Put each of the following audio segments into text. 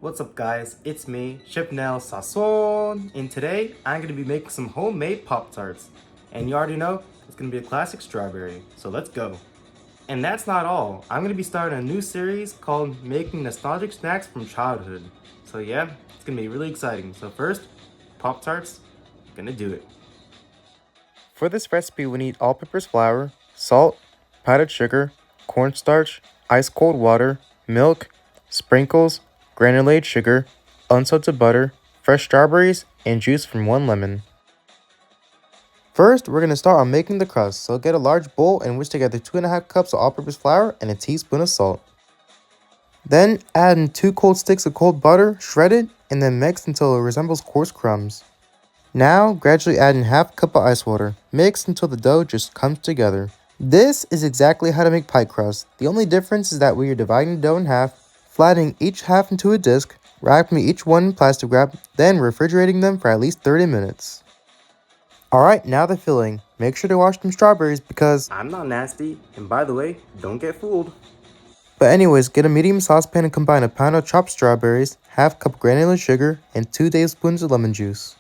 What's up guys, it's me, Chef Nell Sasson, and today I'm going to be making some homemade Pop Tarts. And you already know, it's going to be a classic strawberry, so let's go. And that's not all, I'm going to be starting a new series called Making Nostalgic Snacks from Childhood. So yeah, it's going to be really exciting. So first, Pop Tarts, gonna do it. For this recipe we need all-purpose flour, salt, powdered sugar, cornstarch, ice cold water, milk, sprinkles, granulated sugar, unsalted butter, fresh strawberries, and juice from 1 lemon. First, we're going to start on making the crust, so get a large bowl and whisk together 2.5 cups of all-purpose flour and a teaspoon of salt. Then, add in 2 cold sticks of cold butter, shredded, and then mix until it resembles coarse crumbs. Now, gradually add in half cup of ice water. Mix until the dough just comes together. This is exactly how to make pie crust. The only difference is that we are dividing the dough in half, flattening each half into a disc, wrapping each one in plastic wrap, then refrigerating them for at least 30 minutes. Alright, now the filling. Make sure to wash them strawberries because I'm not nasty, and by the way, don't get fooled. But anyways, get a medium saucepan and combine a pound of chopped strawberries, half cup granulated sugar, and 2 tablespoons of lemon juice.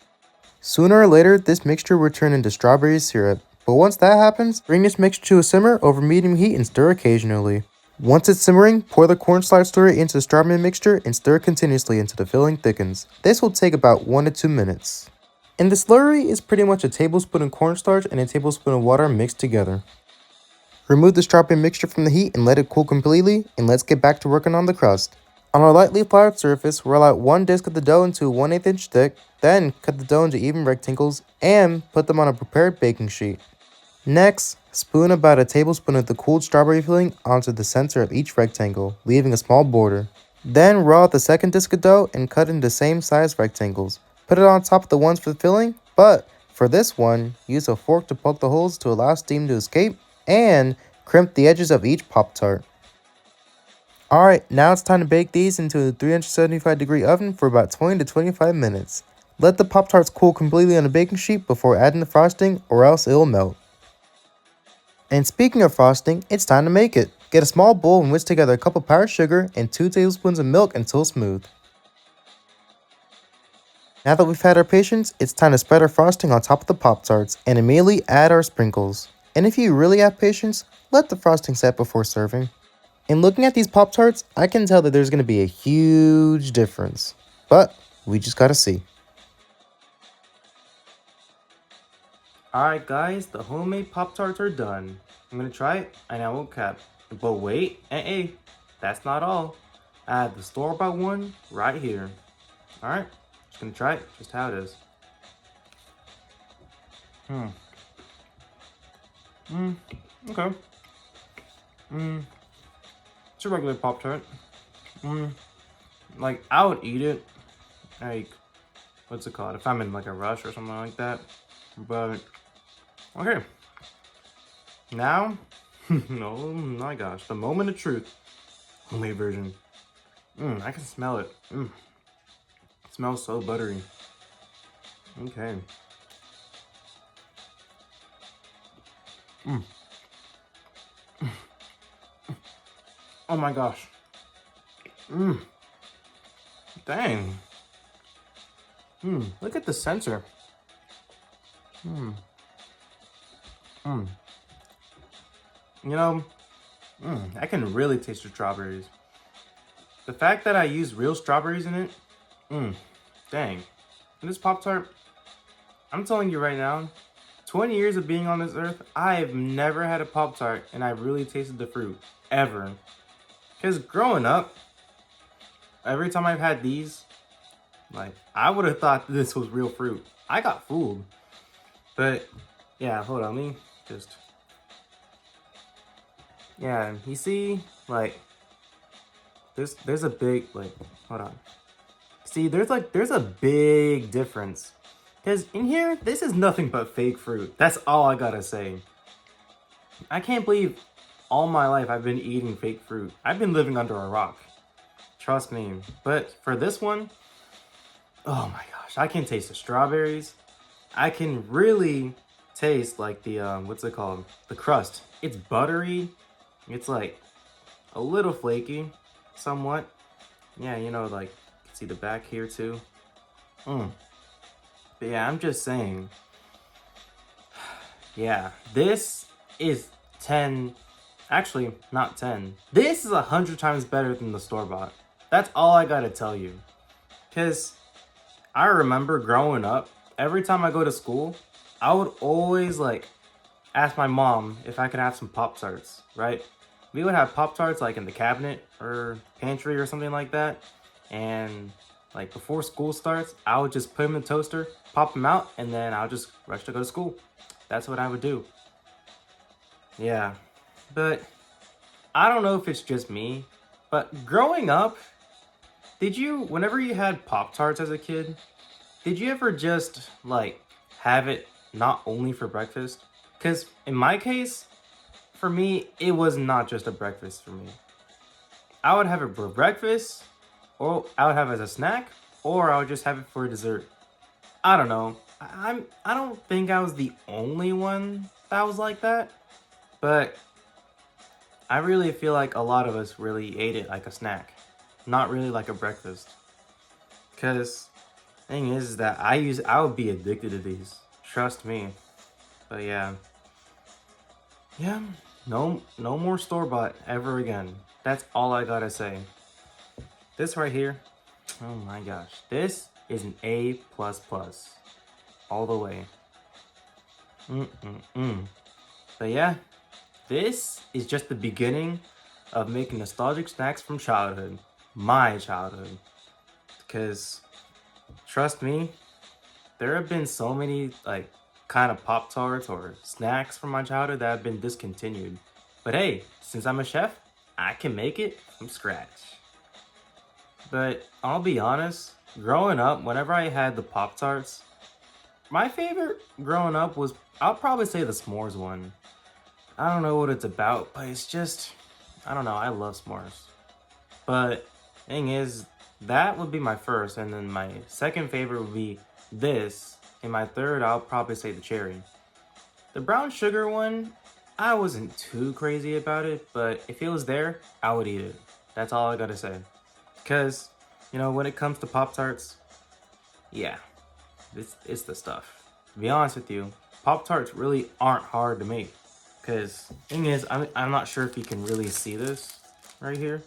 Sooner or later, this mixture will turn into strawberry syrup. But once that happens, bring this mixture to a simmer over medium heat and stir occasionally. Once it's simmering, pour the cornstarch slurry into the strawberry mixture and stir continuously until the filling thickens. This will take about 1 to 2 minutes. And the slurry is pretty much a tablespoon of cornstarch and a tablespoon of water mixed together. Remove the strawberry mixture from the heat and let it cool completely, and let's get back to working on the crust. On a lightly floured surface, roll out 1 disc of the dough into a 1/8 inch thick, then cut the dough into even rectangles and put them on a prepared baking sheet. Next, spoon about a tablespoon of the cooled strawberry filling onto the center of each rectangle, leaving a small border. Then roll out the second disc of dough and cut into the same size rectangles. Put it on top of the ones for the filling, but for this one, use a fork to poke the holes to allow steam to escape and crimp the edges of each Pop-Tart. Alright, now it's time to bake these into a 375-degree oven for about 20 to 25 minutes. Let the Pop-Tarts cool completely on a baking sheet before adding the frosting or else it'll melt. And speaking of frosting, it's time to make it. Get a small bowl and whisk together a cup of powdered sugar and 2 tablespoons of milk until smooth. Now that we've had our patience, it's time to spread our frosting on top of the Pop-Tarts and immediately add our sprinkles. And if you really have patience, let the frosting set before serving. In looking at these Pop-Tarts, I can tell that there's going to be a huge difference. But we just gotta see. Alright guys, the homemade Pop-Tarts are done. I'm gonna try it and I won't cap. But wait, that's not all. I have the store-bought one right here. Alright, just gonna try it, just how it is. Okay. It's a regular Pop-Tart. Like, I would eat it, like, what's it called? If I'm in like a rush or something like that. But, okay. Now, oh my gosh, the moment of truth. Homemade version. I can smell it. It smells so buttery. Okay. Oh my gosh. Dang. Look at the center. You know, I can really taste the strawberries. The fact that I use real strawberries in it, dang. And this Pop-Tart, I'm telling you right now, 20 years of being on this earth, I have never had a Pop-Tart and I really tasted the fruit, ever. Because growing up, every time I've had these, like, I would have thought this was real fruit. I got fooled. But, yeah, hold on, let me just... Yeah, you see, like, there's a big, like, hold on. See, there's a big difference. Because in here, this is nothing but fake fruit. That's all I gotta say. I can't believe all my life I've been eating fake fruit. I've been living under a rock. Trust me. But for this one, oh my gosh, I can taste the strawberries. I can really taste like the, what's it called? The crust. It's buttery. It's like a little flaky, somewhat. Yeah, you know, like See the back here too. But yeah, I'm just saying. Yeah, this is 10. Actually, not 10. This is 100 times better than the store-bought. That's all I gotta tell you. Because I remember growing up, every time I go to school, I would always like ask my mom if I could have some Pop Tarts, right? We would have Pop Tarts like in the cabinet or pantry or something like that. And like before school starts, I would just put them in the toaster, pop them out, and then I'll just rush to go to school. That's what I would do. Yeah, but I don't know if it's just me, but growing up, whenever you had Pop Tarts as a kid, did you ever just like have it not only for breakfast? Because in my case, for me, it was not just a breakfast for me. I would have it for breakfast, or I would have it as a snack, or I would just have it for dessert. I don't know. I don't think I was the only one that was like that, but I really feel like a lot of us really ate it like a snack, not really like a breakfast. Cause thing is that I would be addicted to these. Trust me. But yeah, no more store-bought ever again. That's all I gotta say. This right here, oh my gosh, this is an A++, all the way. But yeah, this is just the beginning of making nostalgic snacks from childhood, my childhood. Because trust me, there have been so many like kind of Pop Tarts or snacks from my childhood that have been discontinued. But hey, since I'm a chef, I can make it from scratch. But I'll be honest, growing up, whenever I had the Pop Tarts, my favorite growing up was, I'll probably say the s'mores one. I don't know what it's about, but it's just, I don't know, I love s'mores. But thing is, that would be my first, and then my second favorite would be this, and my third, I'll probably say the cherry. The brown sugar one, I wasn't too crazy about it, but if it was there, I would eat it. That's all I gotta say. Because, you know, when it comes to Pop-Tarts, yeah, it's the stuff. To be honest with you, Pop-Tarts really aren't hard to make. Because, thing is, I'm not sure if you can really see this right here.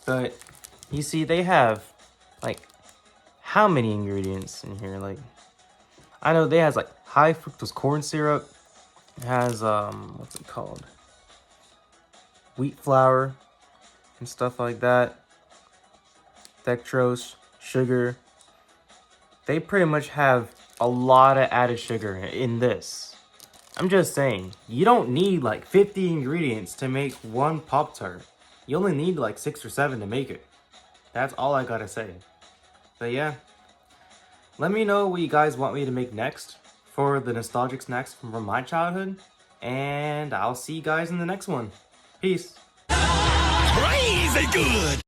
But, you see, they have, like, how many ingredients in here? Like, I know they has, like, high fructose corn syrup. It has, what's it called? Wheat flour and stuff like that. Dextrose, sugar. They pretty much have a lot of added sugar in this. I'm just saying, you don't need like 50 ingredients to make one Pop-Tart. You only need like 6 or 7 to make it. That's all I gotta say. But yeah, let me know what you guys want me to make next for the nostalgic snacks from my childhood. And I'll see you guys in the next one. Peace. Crazy good!